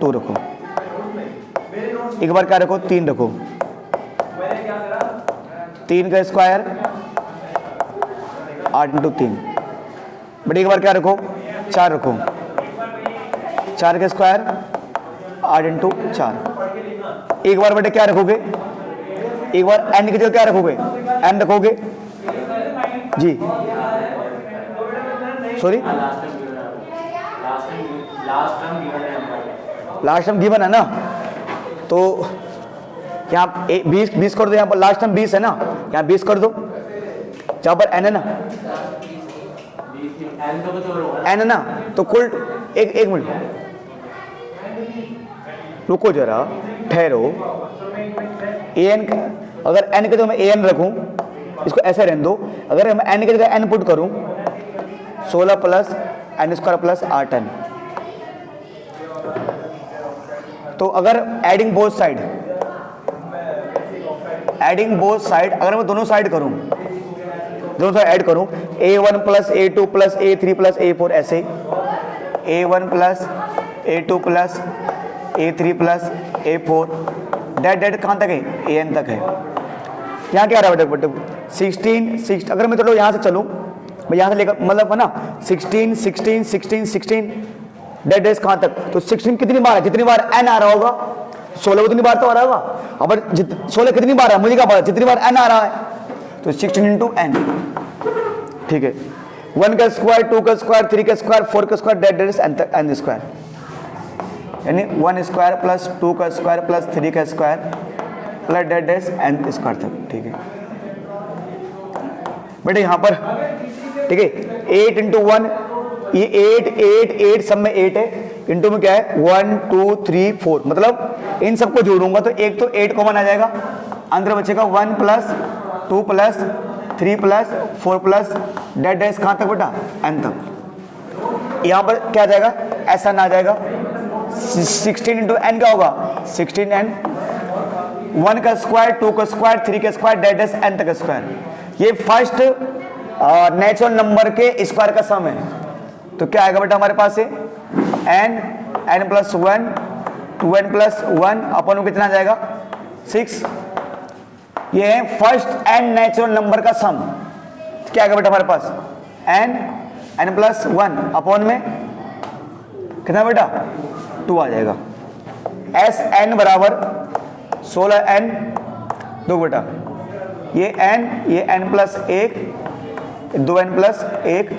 2 रखो, एक बार क्या रखो 3 रखो, 3 का स्क्वायर 8 इंटू 3, बट एक बार क्या रखो 4 रखो, 4 का स्क्वायर 8 इंटू 4। एक बार बेटे क्या रखोगे, एक बार n की जगह क्या रखोगे, n रखोगे जी, सॉरी लास्ट टर्म गिवन है ना, तो यहाँ 20 कर दो, यहाँ पर लास्ट टर्म 20 है ना, यहाँ 20 कर दो, जहाँ पर n है ना, n है ना, तो कुल एक मिनट रुको जरा, ठहरो। an अगर n के जगह मैं an रखूं, इसको ऐसे रहने दो, अगर मैं n की जगह n पुट करूं 16 plus n square plus 8n, तो अगर एडिंग बोथ साइड अगर मैं दोनों साइड करूं, दोनों साइड ऐड करूं, a1 plus a2 plus a3 plus a4, ऐसे a1 plus a2 plus a3 plus a4, date कहाँ तक है, an तक है। यहाँ क्या रहा बेटा, 16 अगर मैं चलो यहाँ से चलूँ, मैं यहाँ से लेकर मतलब है ना 16 डेट कहाँ तक, तो 16 कितनी बार है, जितनी बार n आ रहा होगा 16 उतनी बार तो आ रहा होगा, अब 16 कितनी बार है मुझे क्या पता, जितनी बार n आ रहा है तो 16 इंटू n, ठीक है। 1 का स्क्वायर 2 का स्क्वायर 3 का स्क्वायर 4 का square that is n square, यानी 1 स्क्वायर प्लस 2 का स्क्वायर प्लस 3 का square plus that is n square तक, ठीक है बेटे। यहाँ पर ठीक है 8 इंटू 1, ये 8 सब में 8 है, इंटू में क्या है 1 2 3 4, मतलब इन सबको जोड़ूंगा तो एक तो 8 कॉमन आ जाएगा, अंदर बचेगा 1 प्लस 2 प्लस 3 प्लस 4 प्लस डेट डेस कहाँ तक बेटा, n तक। यहाँ पर क्या आ जाएगा, ऐसा ना आ जाएगा, 16 इंटू n क्या होगा 16n, 1 का स्क्वायर 2 का स्क्वायर 3 का स्क्वायर डेट डेस n तक स्क्वायर। ये फर्स्ट नेचुरल नंबर के स्क्वायर का सम है, तो क्या आएगा बेटा हमारे पास है n प्लस 1 2n प्लस 1 अपन को कितना आ जाएगा 6। ये है फर्स्ट n नेचुरल नंबर का सम, क्या आएगा बेटा हमारे पास n प्लस 1 अपॉन में कितना बेटा 2 आ जाएगा। Sn बराबर 16n, दो बेटा ये n plus 1 2n plus 1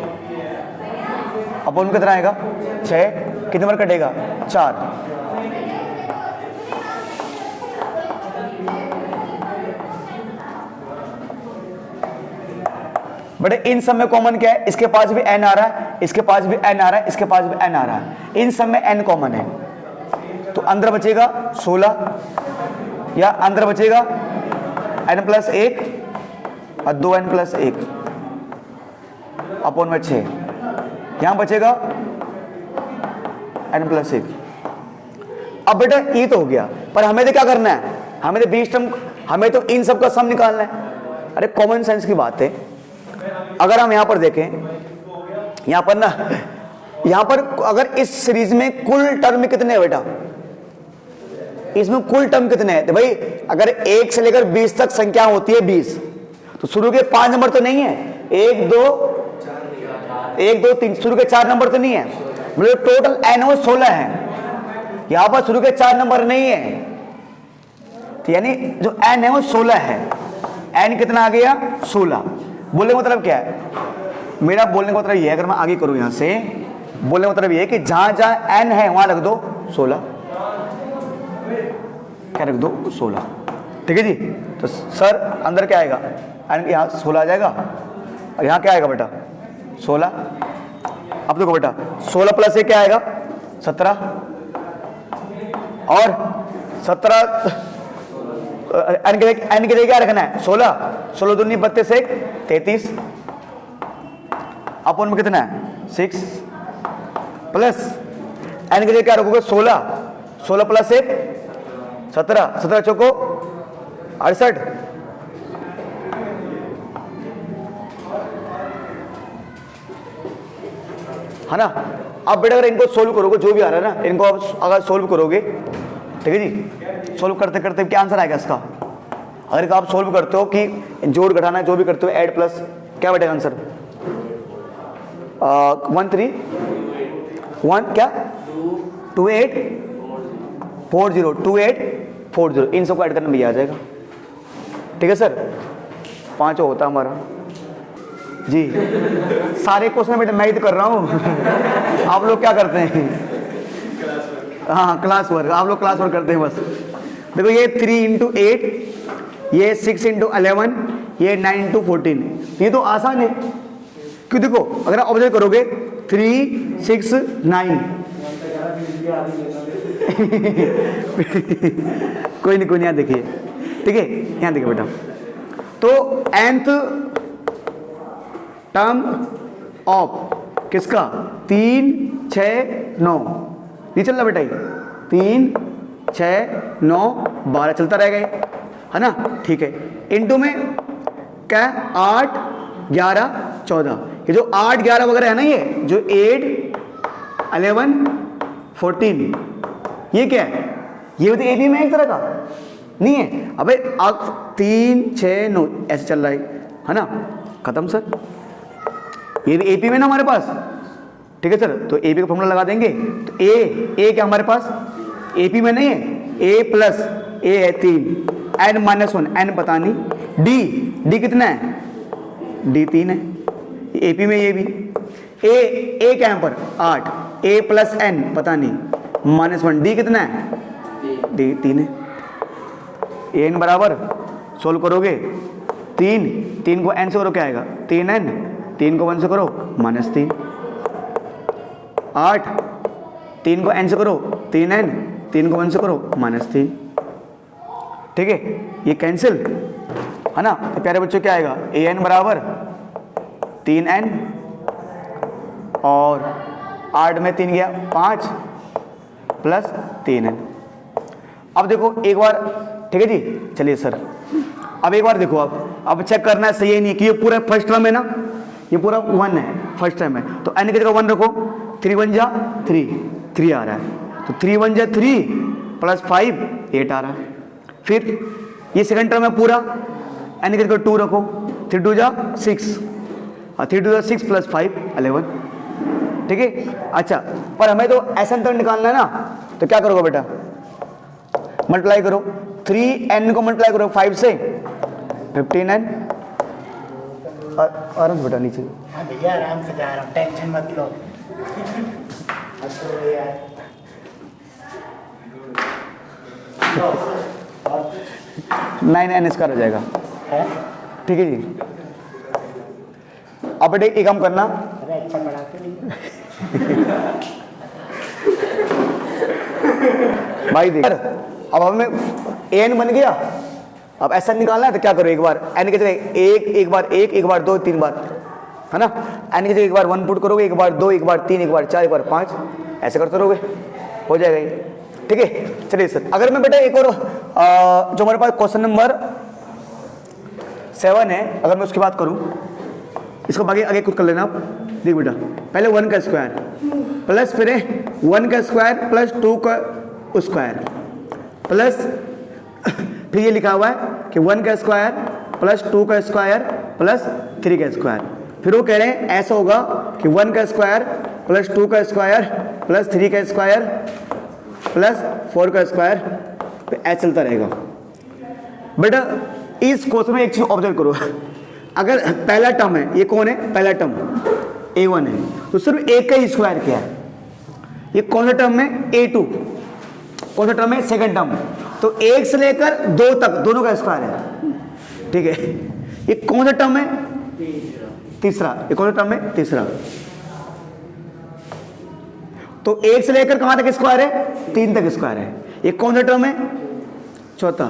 upon कितना आएगा 6, कितने बार कटेगा 4। बट इन सब में कॉमन क्या है, इसके पास भी n आ रहा है, इसके पास भी n आ रहा है, इसके पास भी n आ रहा है, इन सब में n कॉमन है, तो अंदर बचेगा 16 या अंदर बचेगा n प्लस 1 और 2n प्लस 1 अपॉन में 6, यहां बचेगा n प्लस 1। अब बेटा ये तो हो गया, पर हमें तो क्या करना है, हमें तो 20 टर्म, हमें तो इन सब का सम निकालना है। अरे कॉमन सेंस की बात है, अगर हम यहां पर देखें, यहां पर ना, यहां पर अगर इस सीरीज में कुल टर्म कितने हैं बेटा, इसमें कुल टर्म कितने हैं, तो भाई अगर 1 से लेकर 20 तक संख्या होती है 20, तो शुरू के 5 नंबर तो नहीं है, 1 2 3 शुरू के 4 नंबर तो नहीं है, मतलब टोटल n वो 16 है, यहां पर शुरू के 4 नंबर नहीं है, तो यानी जो n है वो 16 है। n कितना आ गया 16। बोलने का मतलब क्या है, मेरा बोलने का मतलब ये है, अगर मैं आगे करूं यहां से, बोलने का मतलब ये है कि जहां जहां n है वहां रख दो 16, क्या रख दो 16, ठीक है जी। तो सर अंदर क्या आएगा, n यहाँ 16 आ जाएगा, और यहाँ क्या आएगा बेटा 16। अब देखो बेटा 16 प्लस 1 क्या आएगा 17, और 17 n के जगह क्या रखना है 16, 16 दूनी 32 1 33 अपन में कितना है 6 प्लस n के जगह क्या रखोगे 16, 16 प्लस 1 17, 17 चौको 68, है ना। अब बेटा अगर इनको सोल्व करोगे, जो भी आ रहा है ना, इनको आप अगर सोल्व करोगे, ठीक है जी, सोल्व करते करते क्या आंसर आएगा इसका, अगर आप सोल्व करते हो कि जोड़ घटाना जो भी करते हो, ऐड प्लस, क्या बैठेगा आंसर? 1 3 1 क्या 2840 2840, इन सबको ऐड करने में ये आ जाएगा। ठीक है सर, 5 होता हमारा जी। सारे क्वेश्चन बेटा मैं ही तो कर रहा हूँ आप लोग क्या करते हैं? हाँ क्लास वर्क, आप लोग क्लास वर्क करते हैं बस। देखो ये 3 × 8, ये 6 × 11, ये 9 × 14, ये तो आसान है। क्यों देखो अगर आप ऑब्जर्व करोगे 3 6 9 कोई नहीं यहाँ देखिए, ठीक है यहाँ देखिए बेटा। तो nth टर्म ऑफ किसका? 3 6 9, ये चल रहा बेटा, ये 3 6 9 12 चलता रहेगा ये, है ना? ठीक है। इनटू में क्या 8 11 14, ये जो 8 11 वगैरह है ना, ये जो 8 11 14, ये क्या है? ये तो एपी में एक तरह का नहीं है। अबे अब 3 6 9 ऐसे चल रहा है ना? खत्म सर, ये भी एपी में ना हमारे पास। ठीक है सर, तो एपी का फॉर्मूला लगा देंगे। तो ए क्या हमारे पास एपी में नहीं है, ए प्लस ए है 3, एन -1, एन पता नहीं, डी कितना है? डी 3 है एपी में, ये भी ए क्या है पर 8, ए प्लस एन पता नहीं -1, डी कितना है? डी 3 है। एन बराबर सोल्व करोगे 3 को एन से करो क्या आएगा? 3n, 3 को 1 से करो -3, 8 3 को n से करो 3n, 3 को 1 से करो -3। ठीक है, ये कैंसिल है ना? तो प्यारे बच्चों क्या आएगा? an बराबर 3n और 8 में 3 गया 5 प्लस 3n। अब देखो एक बार, ठीक है जी, चलिए सर अब एक बार देखो, अब चेक करना है सही है नहीं कि ये पूरा फर्स्ट टर्म है ना, ये पूरा 1 है, फर्स्ट टर्म है, तो n की जगह 1 रखो, 3 1 जा 3 आ रहा है, तो 3 1 जा 3 प्लस 5 8 आ रहा है। फिर ये सेकंड टर्म है पूरा, n की जगह 2 रखो, 3 2 जा 6, 3 2 जा 6 प्लस 5 11। ठीक है, अच्छा पर हमें तो SN तक निकालना है ना, तो क्या करोगे बेटा? मल्टीप्लाई करो, 3n को मल्टीप्लाई करो 5 से 15n। आराम से बेटा नीचे।
हाँ भैया आराम से जा रहा हूँ, टेंशन मत लो।
9n स्क्वायर हो जाएगा। ठीक है जी, अब बेटे एक काम करना,
अरे अच्छा पढ़ाते नहीं
भाई देख, अब हमें an बन गया, अब ऐसा निकालना है तो क्या करो, एक बार n की जगह एक बार 2 3 बार, है ना? n की जगह एक बार 1 पुट करोगे, एक बार 2, एक बार 3, एक बार 4, एक बार 5, ऐसे करते रहोगे, हो जाएगा ये। ठीक है, चलिए सर अगर मैं बेटा एक और जो हमारे पास क्वेश्चन नंबर 7 है, अगर मैं उसकी बात करूं, इसको आगे कुछ कर लेना आप। देख बेटा, पहले 1 का स्क्वायर प्लस फिर 1 का स्क्वायर प्लस 2 का स्क्वायर प्लस फिर ये लिखा हुआ है कि 1 का स्क्वायर प्लस 2 का स्क्वायर प्लस 3 का स्क्वायर। फिर वो कह रहे हैं ऐसा होगा कि 1 का स्क्वायर प्लस 2 का स्क्वायर प्लस 3 का स्क्वायर प्लस 4 का स्क्वायर, ऐसा चलता रहेगा। बेटा इस क्वेश्चन में एक चीज ऑब्जर्व करो, अगर पहला टर्म है, ये कौन है? पहला टर्म a1 है, तो सिर्फ एक का ही स्क्वायर क्या है? ये कौन सा टर्म है? a2। कौन सा टर्म है? Second term. तो 1 से लेकर 2 तक दोनों का स्क्वायर है। ठीक है, ये कौन सा टर्म है? तीसरा। ये कौन सा टर्म है? तीसरा। तो 1 से लेकर कहां तक स्क्वायर है? 3 तक स्क्वायर है। ये कौन सा टर्म है? चौथा।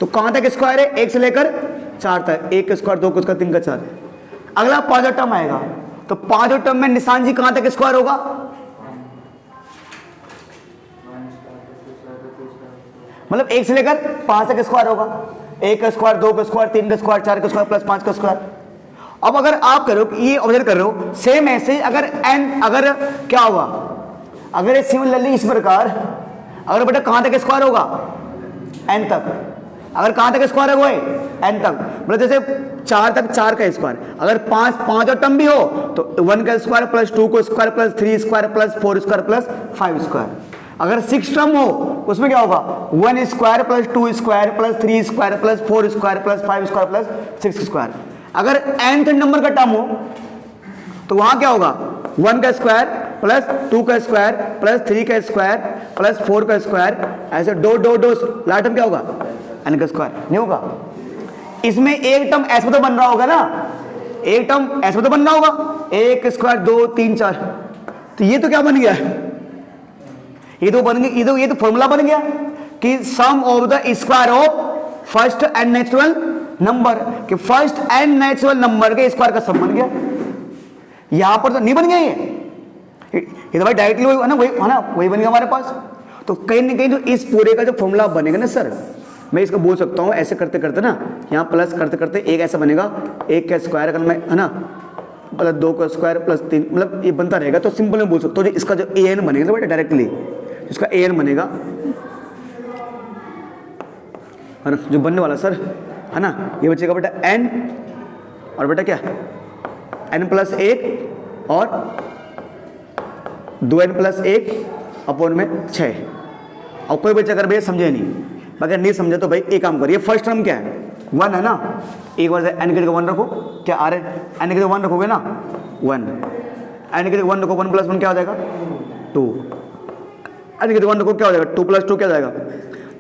तो कहां तक स्क्वायर है? 1 से लेकर 4 तक, 1 का स्क्वायर 2 का स्क्वायर 3 का 4। अगला 5वां टर्म आएगा, तो 5वें टर्म में निशान जी कहां तक स्क्वायर होगा? मतलब 1 से लेकर 5 तक स्क्वायर होगा, 1 का स्क्वायर 2 का स्क्वायर 3 का स्क्वायर 4 का स्क्वायर प्लस 5 का स्क्वायर। अब अगर आप करो ये ऑब्जर्व कर रहे हो, सेम ऐसे अगर n अगर क्या होगा, अगर सिमिलरली इस प्रकार अगर बेटा कहां तक स्क्वायर होगा? n तक। अगर कहाँ तक स्क्वायर है वो है n तक, मतलब जैसे 4 तक 4 का स्क्वायर, अगर 5 और टर्म भी हो तो 1 का स्क्वायर प्लस 2 का square plus 3 square plus 4 square plus 5 square. अगर 6 टर्म हो उसमें क्या होगा, 1 square plus 2 square plus 3 square plus 4 square plus 5 square plus 6 square. अगर nth नंबर का टर्म हो तो वहां क्या होगा, 1 का स्क्वायर प्लस 2 का स्क्वायर प्लस 3 का स्क्वायर प्लस 4 का स्क्वायर, ऐसे दो लास्ट टर्म क्या होगा, n का स्क्वायर नहीं होगा। इसमें एक टर्म ऐसे तो बन रहा होगा ना, एक टर्म ऐसे तो बन रहा होगा, 1 स्क्वायर 2 3 4, तो ये तो क्या बन गया, ये तो बन गया, ये तो फॉर्मूला बन गया कि sum of the square of first n natural number, कि फर्स्ट एन नेचुरल नंबर के स्क्वायर का सम बन गया। यहां पर तो नहीं बन गया ये तो भाई डायरेक्टली वही है ना, वही बन गया हमारे पास। तो कहीं ना कहीं जो इस पूरे का जो फॉर्मूला बनेगा ना सर, मैं इसको बोल सकता हूं ऐसे करते करते ना, यहाँ प्लस करते करते एक ऐसा बनेगा, 1 का स्क्वायर अगर मैं, है ना, प्लस 2 का स्क्वायर प्लस 3, मतलब ये बनता रहेगा। तो सिंपल में बोल सकता हूँ इसका जो an बनेगा बेटा डायरेक्टली, इसका an बनेगा, है ना, जो बनने वाला सर, है ना, ये बचेगा बेटा n, और बेटा क्या, n प्लस 1 और 2n प्लस 1 अपॉन में 6। और कोई बच्चा अगर भैया समझे नहीं, अगर नहीं समझे तो भाई एक काम करिए, फर्स्ट टर्म क्या है, 1 है ना, एक बार से n की जगह 1 रखो, क्या आ रहा है, n की जगह 1 रखोगे ना 1, n की जगह 1 रखो, 1 प्लस 1 क्या हो जाएगा 2, n की जगह 1 रखो क्या हो जाएगा 2 प्लस 2 क्या हो जाएगा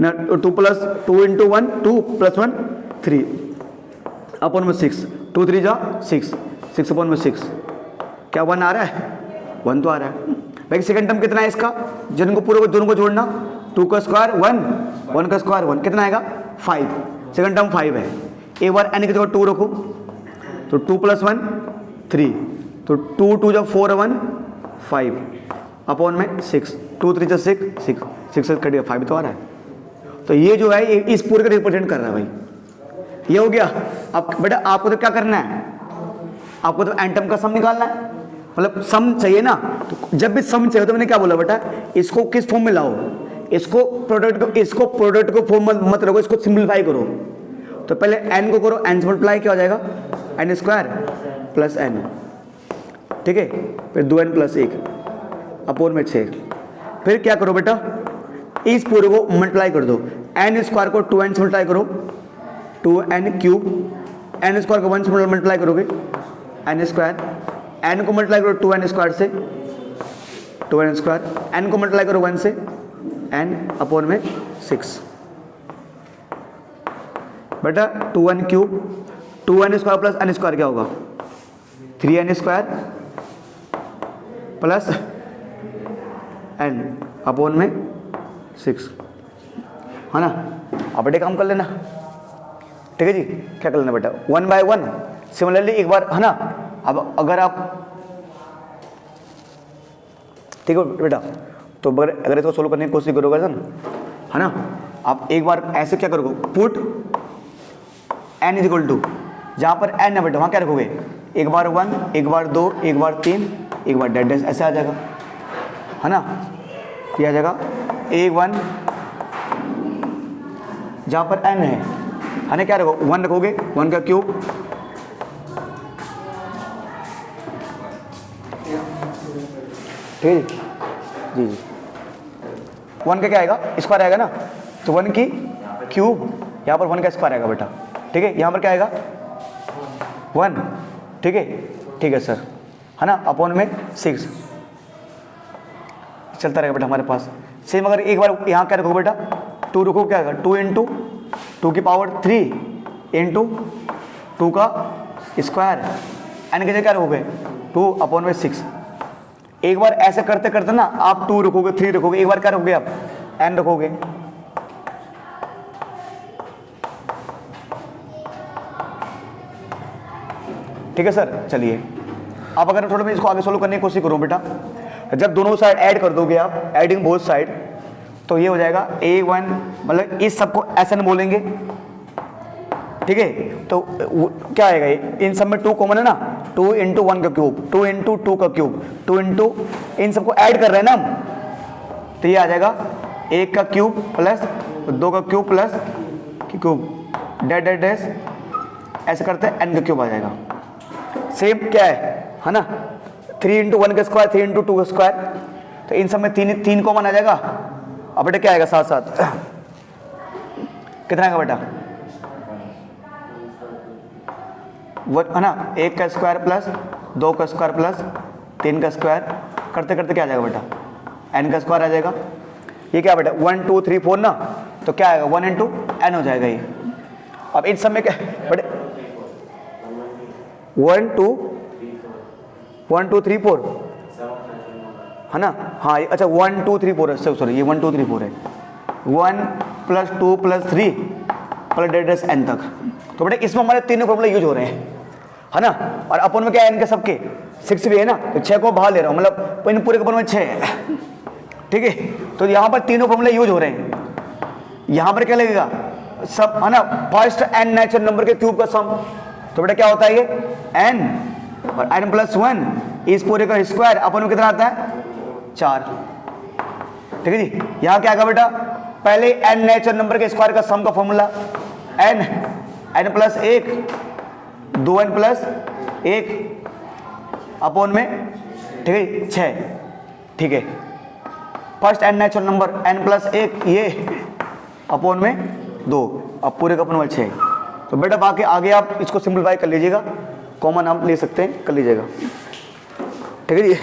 ना, 2 प्लस 2 इंटू 1 2 प्लस 1 3 अपॉन में 6, 2 3 जा 6, 6 अपॉन में 6, क्या 1 आ रहा है, 1 तो आ रहा है भाई। सेकंड टर्म कितना है इसका, जिनको पूरे को दोनों को जोड़ना, 2 का स्क्वायर 1, 1 का स्क्वायर 1, कितना आएगा 5, सेकंड टर्म 5 है। एक बार n की जगह 2 रखो, तो 2 प्लस 1 3, तो 2 2 जब 4 1 5 अपॉन में 6, 2 3 जब 6 6 6 से कट गया 5 तो आ रहा है। तो ये जो है ये इस पूरे का रिप्रेजेंट कर रहा है भाई, ये हो गया। अब बेटा आपको तो क्या करना है, आपको तो एन टर्म का सम निकालना है, मतलब सम चाहिए ना, तो जब भी सम चाहिए तो मैंने क्या बोला बेटा, इसको किस फॉर्म में लाओ, इसको प्रोडक्ट को फॉर्म में मत रखो, इसको सिंपलीफाई करो। तो पहले n को करो, n से मल्टीप्लाई क्या हो जाएगा, n स्क्वायर प्लस n, ठीक है, फिर 2n प्लस 1 अपॉन में 6, फिर क्या करो बेटा, इस पूरे को मल्टीप्लाई कर दो, n स्क्वायर को 2n से मल्टीप्लाई करो, 2n क्यूब, n स्क्वायर को 1 से मल्टीप्लाई करोगे n स्क्वायर, n को मल्टीप्लाई करो 2n स्क्वायर से 2n स्क्वायर, n को मल्टीप्लाई करो 1 से n अपॉन में 6, बेटा 2n cube, 2n square plus n square क्या होगा 3n square plus n upon में 6, है ना। अब बेटे काम कर लेना, ठीक है जी, क्या कर लेना बेटा 1 बाय 1, सिमिलरली एक बार, है ना। अब अगर आप, ठीक है बेटा, तो अगर इसको सोल्व करने की कोशिश करोगे सर, है ना, आप एक बार ऐसे क्या करोगे, put n is equal to, जहाँ पर n है बेटा वहाँ क्या रखोगे, एक बार 1 एक बार 2 एक बार 3 एक बार डेड, ऐसे आ जाएगा, है ना, ये आ जाएगा 1 1, जहाँ पर n है ना, क्या रखो 1 रखोगे, 1 का क्यूब, ठीक है जी जी, 1 का क्या आएगा स्क्वायर आएगा ना, तो 1 की क्यूब, यहाँ पर 1 का स्क्वायर आएगा बेटा, ठीक है, यहाँ पर क्या आएगा 1, ठीक है सर, है ना, अपॉन में 6 चलता रहेगा बेटा हमारे पास। सेम अगर एक बार यहाँ क्या रखोगे बेटा 2 रखो, क्या आएगा 2 इंटू 2 की पावर 3 इंटू 2 का स्क्वायर, एन के जगह क्या रखोगे 2 अपॉन में 6। एक बार ऐसे करते करते ना आप 2 रखोगे 3 रखोगे, एक बार क्या रखोगे आप n रखोगे, ठीक है सर। चलिए अब अगर थोड़ा मैं इसको आगे सोल्व करने की कोशिश करूँ बेटा, जब दोनों साइड ऐड कर दोगे आप, एडिंग बोथ साइड, तो ये हो जाएगा a1, मतलब इस सबको SN बोलेंगे, ठीक है। तो क्या आएगा ये, इन सब में 2 कॉमन है ना, 2 इंटू 1 का क्यूब, 2 इंटू 2 का क्यूब, 2 इंटू, इन सबको ऐड कर रहे हैं ना हम, तो ये आ जाएगा 1 का क्यूब प्लस 2 का क्यूब प्लस की क्यूब डैश डैश डैश ऐसे करते हैं, n का क्यूब आ जाएगा। सेम क्या है ना, 3 इंटू 1 का स्क्वायर, 3 इंटू 2 का स्क्वायर, तो इन सब में तीन कॉमन आ जाएगा। अब बेटा क्या आएगा साथ साथ, कितना आएगा बेटा, है ना, 1 का स्क्वायर प्लस 2 का स्क्वायर प्लस 3 का स्क्वायर, करते करते क्या आ जाएगा बेटा, n का स्क्वायर आ जाएगा। ये क्या बेटा 1 2 3 4 ना, तो क्या आएगा 1 इंटू n हो जाएगा ये। अब इन सब में क्या बेटा 1 2 3 4 है ना, हाँ अच्छा 1 2 3 4 है, सॉरी ये 1 2 3 4 है, 1 plus 2 plus 3 plus that n तक। तो बेटा इसमें हमारे तीनों फॉर्मूले यूज हो रहे हैं, है ना। और अपन में क्या है, n के सबके 6 भी है ना, तो 6 को बाहर ले रहा हूँ, मतलब इन पूरे के अपन में 6 है, ठीक है। तो यहाँ पर तीनों फॉर्मूले यूज हो रहे हैं। यहाँ पर क्या लगेगा सब, है ना, फर्स्ट n नेचुरल नंबर के क्यूब का सम, तो बेटा क्या होता है ये n और n प्लस 1 इस पूरे का स्क्वायर, अपन में कितना आता है 4, ठीक है जी। यहाँ क्या आएगा बेटा, पहले n नेचुरल नंबर के स्क्वायर का सम का formula n plus 1 2n plus 1 upon में, ठीक है 6, ठीक है। First n natural number n plus 1 ये अपॉन में 2, अब पूरे का अपन में 6। तो बेटा बाकी आगे आप इसको सिंपलीफाई कर लीजिएगा, कॉमन आप ले सकते हैं, कर लीजिएगा, ठीक है जी।